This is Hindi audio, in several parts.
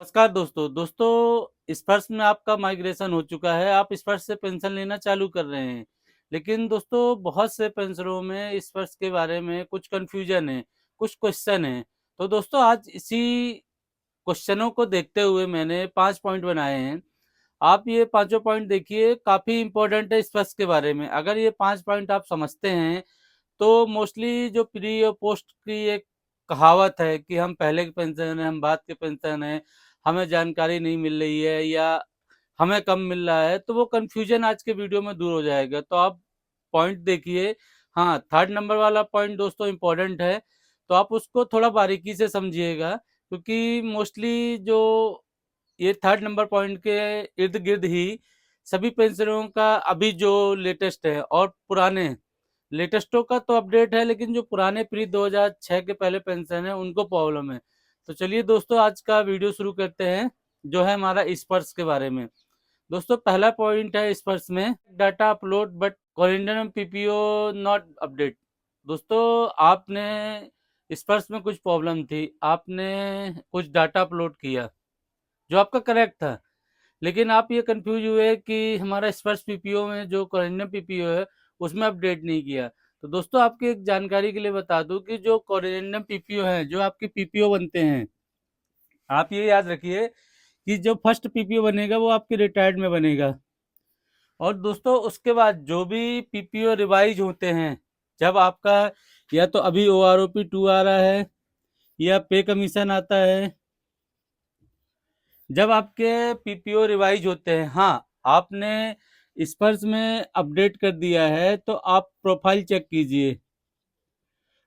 नमस्कार दोस्तों स्पर्श में आपका माइग्रेशन हो चुका है। आप स्पर्श से पेंशन लेना चालू कर रहे हैं, लेकिन दोस्तों बहुत से पेंशनरों में स्पर्श के बारे में कुछ कंफ्यूजन है, कुछ क्वेश्चन है। तो दोस्तों आज इसी क्वेश्चनों को देखते हुए मैंने 5 पॉइंट बनाए हैं। आप ये पांचों पॉइंट देखिए, काफ़ी इंपॉर्टेंट है स्पर्श के बारे में। अगर ये 5 पॉइंट आप समझते हैं तो मोस्टली जो प्री और पोस्ट की एक कहावत है कि हम पहले के पेंशन है, हम बाद के पेंशन है, हमें जानकारी नहीं मिल रही है या हमें कम मिल रहा है, तो वो कंफ्यूजन आज के वीडियो में दूर हो जाएगा। तो आप पॉइंट देखिए। हाँ, थर्ड नंबर वाला पॉइंट दोस्तों इम्पोर्टेंट है, तो आप उसको थोड़ा बारीकी से समझिएगा, क्योंकि मोस्टली जो ये थर्ड नंबर पॉइंट के इर्द गिर्द ही सभी पेंशनरों का अभी जो लेटेस्ट है और पुराने लेटेस्टों का तो अपडेट है, लेकिन जो पुराने प्री 2006 के पहले पेंशन है उनको प्रॉब्लम है। तो चलिए दोस्तों आज का वीडियो शुरू करते हैं, जो है हमारा स्पर्श के बारे में। दोस्तों पहला पॉइंट है स्पर्श में डाटा अपलोड बट कोरिलेंडर पीपीओ नॉट अपडेट। दोस्तों आपने स्पर्श में कुछ प्रॉब्लम थी, आपने कुछ डाटा अपलोड किया जो आपका करेक्ट था, लेकिन आप ये कंफ्यूज हुए कि हमारा स्पर्श पीपीओ में जो कोरिलेंडर पीपीओ है उसमें अपडेट नहीं किया। तो दोस्तों आपकी एक जानकारी के लिए बता दूं कि जो कोरिलेंडर पीपीओ है, जो आपके पीपीओ बनते हैं, आप ये याद रखिए कि जो फर्स्ट पीपीओ बनेगा वो आपके रिटायर्ड में बनेगा। और दोस्तों उसके बाद जो भी पीपीओ रिवाइज होते हैं, जब आपका या तो अभी ओआरओपी 2 आ रहा है या पे कमीशन आता है, जब आपके पीपीओ रिवाइज होते हैं, हाँ आपने स्पर्श में अपडेट कर दिया है तो आप प्रोफाइल चेक कीजिए।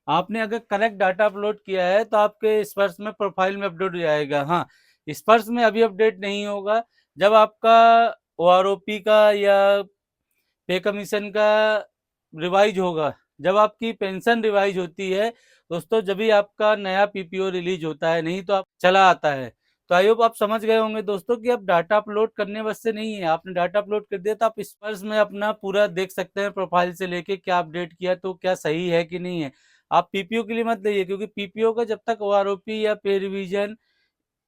आपने अगर करेक्ट डाटा अपलोड किया है तो आपके स्पर्श में प्रोफाइल में अपडेट हो जाएगा। हाँ, स्पर्श में अभी अपडेट नहीं होगा। जब आपका ओआरओपी का या पे कमीशन का रिवाइज होगा, जब आपकी पेंशन रिवाइज होती है दोस्तों, जब भी आपका नया पीपीओ रिलीज होता है, नहीं तो आप चला आता है। तो आई होप आप समझ गए होंगे दोस्तों कि अब डाटा अपलोड करने बस से नहीं है, आपने डाटा अपलोड कर दिया तो आप स्पर्श में अपना पूरा देख सकते हैं, प्रोफाइल से लेके क्या अपडेट किया तो क्या सही है कि नहीं है। आप पीपीओ के लिए मत लेइए, क्योंकि पीपीओ का जब तक ओआरओपी या पे रिवीजन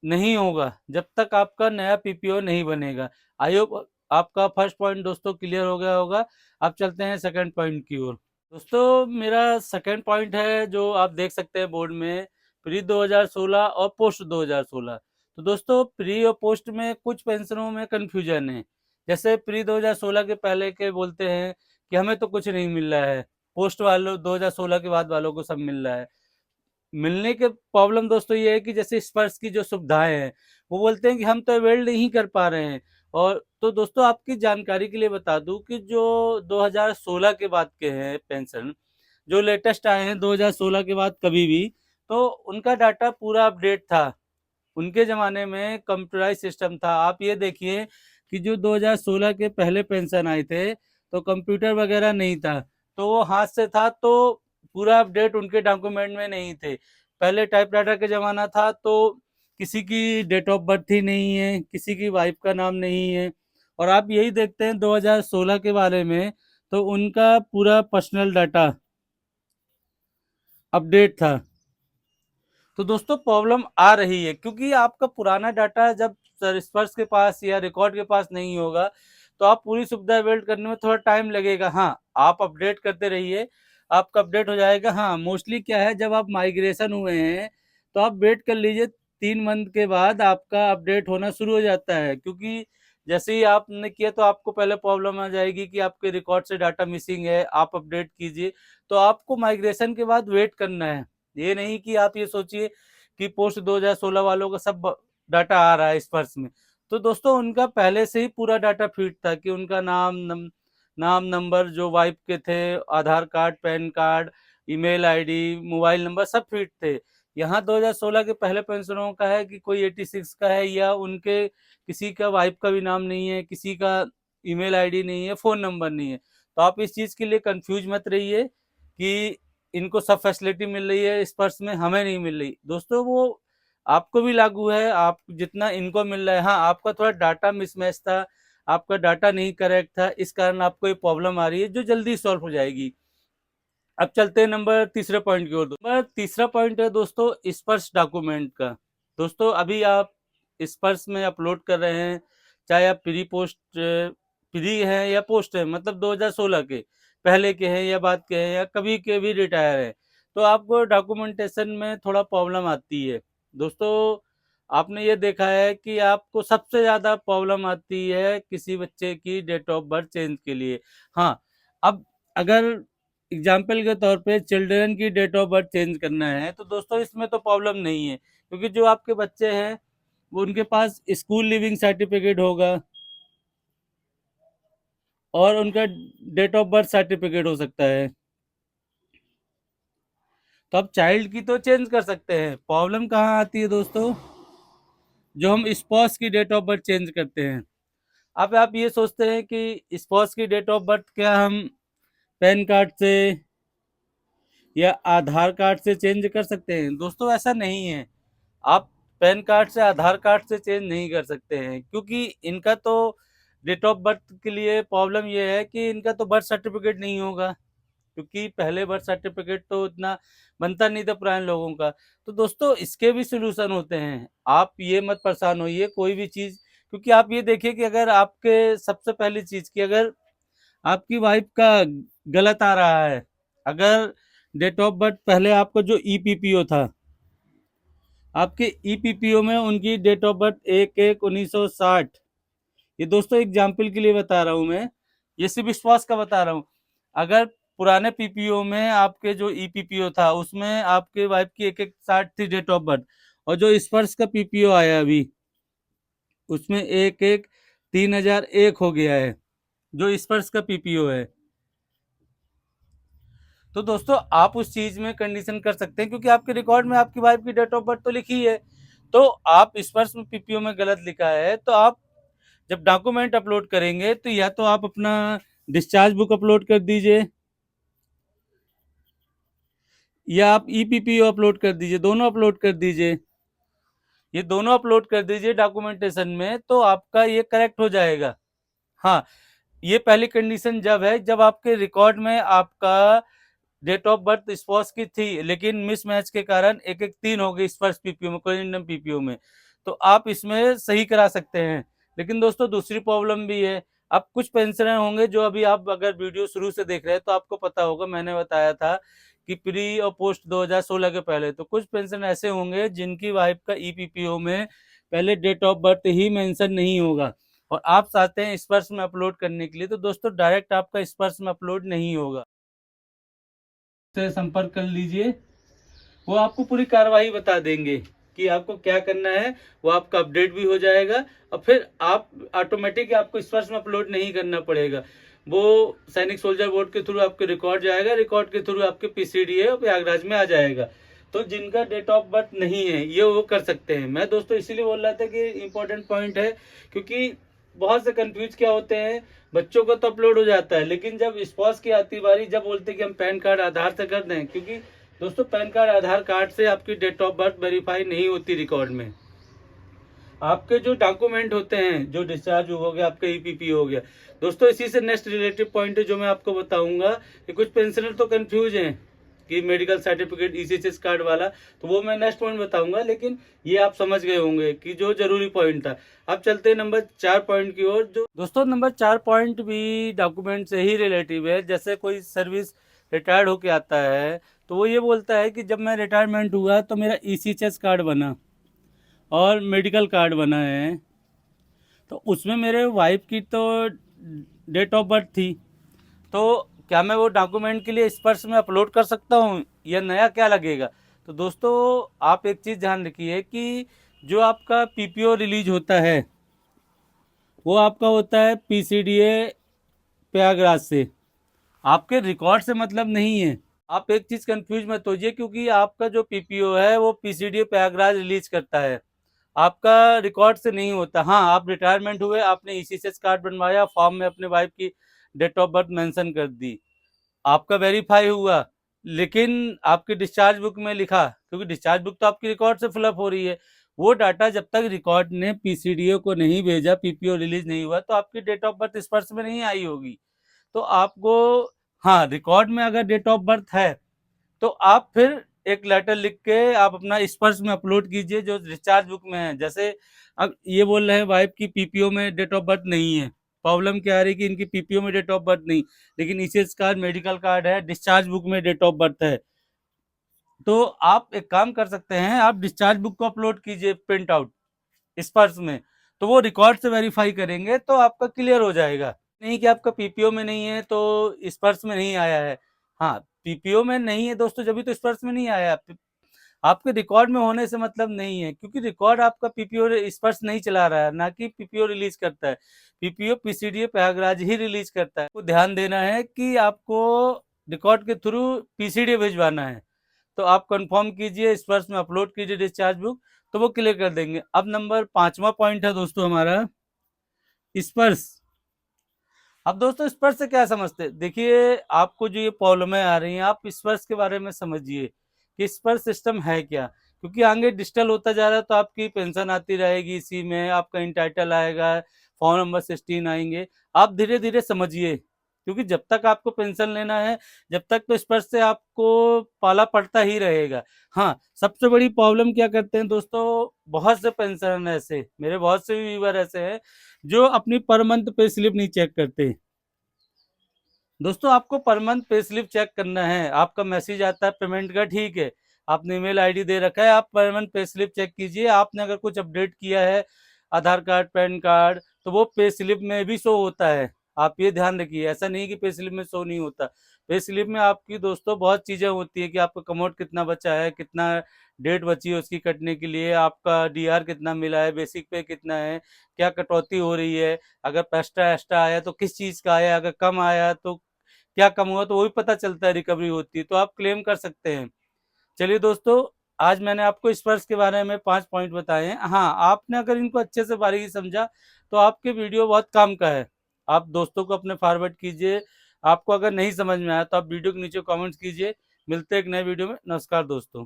नहीं होगा, जब तक आपका नया पीपीओ नहीं बनेगा। आई होप आपका फर्स्ट पॉइंट दोस्तों क्लियर हो गया होगा। अब चलते हैं सेकंड पॉइंट की ओर। दोस्तों मेरा सेकंड पॉइंट है, जो आप देख सकते हैं बोर्ड में, प्री 2016 और पोस्ट 2016। तो दोस्तों प्री और पोस्ट में कुछ पेंशनों में कंफ्यूजन है। जैसे प्री 2016 के पहले के बोलते हैं कि हमें तो कुछ नहीं मिल रहा है, पोस्ट वालों 2016 के बाद वालों को सब मिल रहा है। मिलने के प्रॉब्लम दोस्तों ये है कि जैसे स्पर्श की जो सुविधाएं हैं, वो बोलते हैं कि हम तो अवेल नहीं कर पा रहे हैं। और तो दोस्तों आपकी जानकारी के लिए बता दूं कि जो 2016 के बाद के हैं पेंशन, जो लेटेस्ट आए हैं 2016 के बाद कभी भी, तो उनका डाटा पूरा अपडेट था। उनके ज़माने में कंप्यूटराइज सिस्टम था। आप ये देखिए कि जो 2016 के पहले पेंशन आए थे तो कंप्यूटर वगैरह नहीं था, तो वो हाथ से था, तो पूरा अपडेट उनके डॉक्यूमेंट में नहीं थे। पहले टाइपराइटर का ज़माना था, तो किसी की डेट ऑफ बर्थ ही नहीं है, किसी की वाइफ का नाम नहीं है। और आप यही देखते हैं 2016 के बारे में, तो उनका पूरा पर्सनल डाटा अपडेट था। तो दोस्तों प्रॉब्लम आ रही है क्योंकि आपका पुराना डाटा जब सर्विस के पास या रिकॉर्ड के पास नहीं होगा, तो आप पूरी सुविधा बिल्ड करने में थोड़ा टाइम लगेगा। हाँ, आप अपडेट करते रहिए, आपका अपडेट हो जाएगा। हाँ, मोस्टली क्या है, जब आप माइग्रेशन हुए हैं तो आप वेट कर लीजिए, 3 मंथ के बाद आपका अपडेट होना शुरू हो जाता है। क्योंकि जैसे ही आपने किया तो आपको पहले प्रॉब्लम आ जाएगी कि आपके रिकॉर्ड से डाटा मिसिंग है, आप अपडेट कीजिए। तो आपको माइग्रेशन के बाद वेट करना है। ये नहीं कि आप ये सोचिए कि पोस्ट 2016 वालों का सब डाटा आ रहा है स्पर्श में। तो दोस्तों उनका पहले से ही पूरा डाटा फिट था कि उनका नाम नंबर जो वाइफ के थे, Aadhaar card, PAN card, email ID, mobile number सब फिट थे। यहाँ 2016 के पहले पेंशनरों का है कि कोई 86 का है, या उनके किसी का वाइफ का भी नाम नहीं है, किसी का ईमेल आईडी नहीं है, फ़ोन नंबर नहीं है। तो आप इस चीज़ के लिए कंफ्यूज मत रहिए कि इनको सब फैसिलिटी मिल रही है स्पर्श में, हमें नहीं मिल रही। दोस्तों वो आपको भी लागू है, आप जितना इनको मिल रहा है। हाँ, आपका थोड़ा डाटा मिसमैच था, आपका डाटा नहीं करेक्ट था, इस कारण आपको ये प्रॉब्लम आ रही है, जो जल्दी सॉल्व हो जाएगी। अब चलते हैं नंबर तीसरे पॉइंट की ओर। नंबर तीसरा पॉइंट है दोस्तों स्पर्श डॉक्यूमेंट का। दोस्तों अभी आप स्पर्श में अपलोड कर रहे हैं, चाहे आप प्री हैं या पोस्ट हैं, मतलब 2016 के पहले के हैं या बाद के हैं या कभी के भी रिटायर हैं, तो आपको डॉक्यूमेंटेशन में थोड़ा प्रॉब्लम आती है। दोस्तों, आपने ये देखा है कि आपको सबसे ज़्यादा प्रॉब्लम आती है किसी बच्चे की डेट ऑफ बर्थ चेंज के लिए। हाँ, अब अगर एग्जाम्पल के तौर पे चिल्ड्रन की डेट ऑफ बर्थ चेंज करना है तो दोस्तों इसमें तो प्रॉब्लम नहीं है, क्योंकि जो आपके बच्चे हैं वो उनके पास स्कूल लिविंग सर्टिफिकेट होगा और उनका डेट ऑफ बर्थ सर्टिफिकेट हो सकता है, तो आप चाइल्ड की तो चेंज कर सकते हैं। प्रॉब्लम कहाँ आती है दोस्तों, जो हम स्पाउस की डेट ऑफ बर्थ चेंज करते हैं। अब आप ये सोचते हैं कि स्पाउस की डेट ऑफ बर्थ क्या हम पैन कार्ड से या आधार कार्ड से चेंज कर सकते हैं? दोस्तों ऐसा नहीं है, आप पैन कार्ड से आधार कार्ड से चेंज नहीं कर सकते हैं, क्योंकि इनका तो डेट ऑफ बर्थ के लिए प्रॉब्लम ये है कि इनका तो बर्थ सर्टिफिकेट नहीं होगा, क्योंकि पहले बर्थ सर्टिफिकेट तो इतना बनता नहीं था पुराने लोगों का। तो दोस्तों इसके भी सोल्यूशन होते हैं, आप ये मत परेशान होइए कोई भी चीज़, क्योंकि आप ये देखिए कि अगर आपके सबसे पहली चीज़ की अगर आपकी वाइफ का गलत आ रहा है, अगर डेट ऑफ बर्थ पहले आपका जो ईपीपीओ था, आपके ईपीपीओ में उनकी डेट ऑफ बर्थ 1/1/1960, ये दोस्तों एग्जाम्पल के लिए बता रहा हूँ मैं, ये सिर्फ विश्वास का बता रहा हूँ। अगर पुराने पीपीओ में आपके जो ईपीपीओ था उसमें आपके वाइफ की 1/1/60 थी डेट ऑफ बर्थ, और जो स्पर्श का पीपीओ आया अभी उसमें 1/1/3001 हो गया है, जो स्पर्श का पीपीओ है। तो दोस्तों आप उस चीज में कंडीशन कर सकते हैं, क्योंकि आपके रिकॉर्ड में आपकी वाइफ की डेट ऑफ बर्थ तो लिखी है, तो आप स्पर्श में पीपीओ में गलत लिखा है, तो आप जब डॉक्यूमेंट अपलोड करेंगे तो या तो आप अपना डिस्चार्ज बुक अपलोड कर दीजिए या आप ईपीपीओ अपलोड कर दीजिए, दोनों अपलोड कर दीजिए। ये दोनों अपलोड कर दीजिए डॉक्यूमेंटेशन में, तो आपका ये करेक्ट हो जाएगा। हाँ, ये पहली कंडीशन जब है जब आपके रिकॉर्ड में आपका डेट ऑफ बर्थ स्पॉस की थी, लेकिन मिसमैच के कारण 1/1/3 हो गई फर्स्ट पीपीओ में, कोरिंडम पीपीओ में, तो आप इसमें सही करा सकते हैं। लेकिन दोस्तों दूसरी प्रॉब्लम भी है, अब कुछ पेंशनर होंगे जो अभी आप अगर वीडियो शुरू से देख रहे हैं तो आपको पता होगा, मैंने बताया था कि प्री और पोस्ट 2016 के पहले, तो कुछ पेंशन ऐसे होंगे जिनकी वाइफ का ईपीपीओ में पहले डेट ऑफ बर्थ ही मेंशन नहीं होगा और आप चाहते हैं स्पर्श में अपलोड करने के लिए, तो दोस्तों डायरेक्ट आपका स्पर्श में अपलोड नहीं होगा। से संपर्क कर लीजिए, वो आपको पूरी कार्रवाई बता देंगे कि आपको क्या करना है, वो आपका अपडेट भी हो जाएगा और फिर आप ऑटोमेटिक आपको स्पर्श में अपलोड नहीं करना पड़ेगा, वो सैनिक सोल्जर बोर्ड के थ्रू आपके रिकॉर्ड जाएगा, रिकॉर्ड के थ्रू आपके पीसीडीए और प्रयागराज में आ जाएगा। तो जिनका डेट ऑफ बर्थ नहीं है ये वो कर सकते हैं। मैं दोस्तों इसीलिए बोल रहा था कि इम्पोर्टेंट पॉइंट है, क्योंकि बहुत से कंफ्यूज क्या होते हैं, बच्चों का तो अपलोड हो जाता है, लेकिन जब स्पॉस की आती बारी जब बोलते हैं कि हम पैन कार्ड आधार से कर दें, क्योंकि दोस्तों पैन कार्ड आधार कार्ड से आपकी डेट ऑफ बर्थ वेरीफाई नहीं होती रिकॉर्ड में। आपके जो डॉक्यूमेंट होते हैं, जो डिस्चार्ज हो गया, आपका ईपीपी हो गया। दोस्तों इसी से नेक्स्ट रिलेटिव पॉइंट है जो मैं आपको बताऊंगा कि कुछ पेंशनर तो कंफ्यूज हैं कि मेडिकल सर्टिफिकेट ईसीएचएस कार्ड वाला, तो वो मैं नेक्स्ट पॉइंट बताऊंगा, लेकिन ये आप समझ गए होंगे कि जो जरूरी पॉइंट था। अब चलते हैं नंबर 4 पॉइंट की ओर। जो दोस्तों नंबर 4 पॉइंट भी डॉक्यूमेंट से ही रिलेटिव है। जैसे कोई सर्विस रिटायर्ड होके आता है तो वो ये बोलता है कि जब मैं रिटायरमेंट हुआ तो मेरा ईसीएचएस कार्ड बना और मेडिकल कार्ड बना है, तो उसमें मेरे वाइफ की तो डेट ऑफ बर्थ थी, तो क्या मैं वो डॉक्यूमेंट के लिए स्पर्श में अपलोड कर सकता हूँ या नया क्या लगेगा? तो दोस्तों आप एक चीज़ ध्यान रखिए कि जो आपका पीपीओ रिलीज होता है वो आपका होता है पीसीडीए प्रयागराज से, आपके रिकॉर्ड से मतलब नहीं है। आप एक चीज़ कंफ्यूज मत होइए, क्योंकि आपका जो पीपीओ है वो पीसीडीए प्रयागराज रिलीज करता है, आपका रिकॉर्ड से नहीं होता। हाँ, आप रिटायरमेंट हुए, आपने ईसीएचएस कार्ड बनवाया, फॉर्म में अपने वाइफ की डेट ऑफ बर्थ मेंशन कर दी, आपका वेरीफाई हुआ, लेकिन आपकी डिस्चार्ज बुक में लिखा, क्योंकि डिस्चार्ज बुक तो आपकी रिकॉर्ड से फिलअप हो रही है, वो डाटा जब तक रिकॉर्ड ने पीसीडीओ को नहीं भेजा, पीपीओ रिलीज नहीं हुआ, तो आपकी डेट ऑफ बर्थ स्पर्श में नहीं आई होगी। तो आपको, हाँ, रिकॉर्ड में अगर डेट ऑफ बर्थ है तो आप फिर एक लेटर लिख के आप अपना स्पर्श में अपलोड कीजिए जो डिस्चार्ज बुक में है। जैसे अब ये बोल रहे हैं वाइफ की पीपीओ में डेट ऑफ बर्थ नहीं है, प्रॉब्लम क्या आ रही है कि इनकी पीपीओ में डेट ऑफ बर्थ नहीं, लेकिन ईसीएस कार्ड, मेडिकल कार्ड है, डिस्चार्ज बुक में डेट ऑफ बर्थ है। तो आप एक काम कर सकते हैं, आप डिस्चार्ज बुक को अपलोड कीजिए प्रिंट आउट स्पर्श में, तो वो रिकॉर्ड से वेरीफाई करेंगे तो आपका क्लियर हो जाएगा। नहीं कि आपका पीपीओ में नहीं है तो स्पर्श में नहीं आया है। हाँ, पीपीओ में नहीं है दोस्तों, जब भी तो स्पर्श में नहीं आया। आपके रिकॉर्ड में होने से मतलब नहीं है, क्योंकि रिकॉर्ड आपका पीपीओ स्पर्श नहीं चला रहा है, ना कि पीपीओ रिलीज करता है। पीपीओ पीसीडीए प्रयागराज ही रिलीज करता है। तो ध्यान देना है कि आपको रिकॉर्ड के थ्रू पीसीडीए भिजवाना है, तो आप कंफर्म कीजिए, स्पर्श में अपलोड कीजिए डिस्चार्ज बुक, तो वो क्लियर कर देंगे। अब नंबर 5वां पॉइंट है दोस्तों हमारा स्पर्श। अब दोस्तों स्पर्श से क्या समझते हैं, देखिए आपको जो ये प्रॉब्लमें आ रही हैं, आप स्पर्श के बारे में समझिए कि स्पर्श सिस्टम है क्या। क्योंकि आगे डिजिटल होता जा रहा है तो आपकी पेंशन आती रहेगी, इसी में आपका इंटाइटल आएगा, फॉर्म नंबर 16 आएंगे। आप धीरे धीरे समझिए, क्योंकि जब तक आपको पेंशन लेना है, जब तक तो स्पर्श से आपको पाला पड़ता ही रहेगा। हाँ, सबसे बड़ी प्रॉब्लम क्या करते हैं दोस्तों, बहुत से पेंशन ऐसे, मेरे बहुत से व्यूवर ऐसे हैं जो अपनी पर मंथ पे स्लिप नहीं चेक करते। दोस्तों आपको per month pay slip check करना है, आपका मैसेज आता है पेमेंट का, ठीक है, आपने ईमेल आईडी दे रखा है, आप per month pay slip check कीजिए। आपने अगर कुछ अपडेट किया है, आधार कार्ड, पैन कार्ड, तो वो पे स्लिप में भी शो होता है। आप ये ध्यान रखिए, ऐसा नहीं कि पे स्लिप में शो नहीं होता। पे स्लिप में आपकी दोस्तों बहुत चीज़ें होती है कि आपका कमोड कितना बचा है, कितना डेट बची है उसकी कटने के लिए, आपका डीआर कितना मिला है, बेसिक पे कितना है, क्या कटौती हो रही है, अगर पैस्टा एक्स्ट्रा आया तो किस चीज़ का आया, अगर कम आया तो क्या कम हुआ, तो वो भी पता चलता है, रिकवरी होती है तो आप क्लेम कर सकते हैं। चलिए दोस्तों, आज मैंने आपको स्पर्श के बारे में 5 पॉइंट बताए हैं। हाँ, आपने अगर इनको अच्छे से बारीकी समझा तो आपके वीडियो बहुत काम का है। आप दोस्तों को अपने फॉरवर्ड कीजिए। आपको अगर नहीं समझ में आया तो आप वीडियो के नीचे कमेंट्स कीजिए। मिलते हैं एक नए वीडियो में। नमस्कार दोस्तों।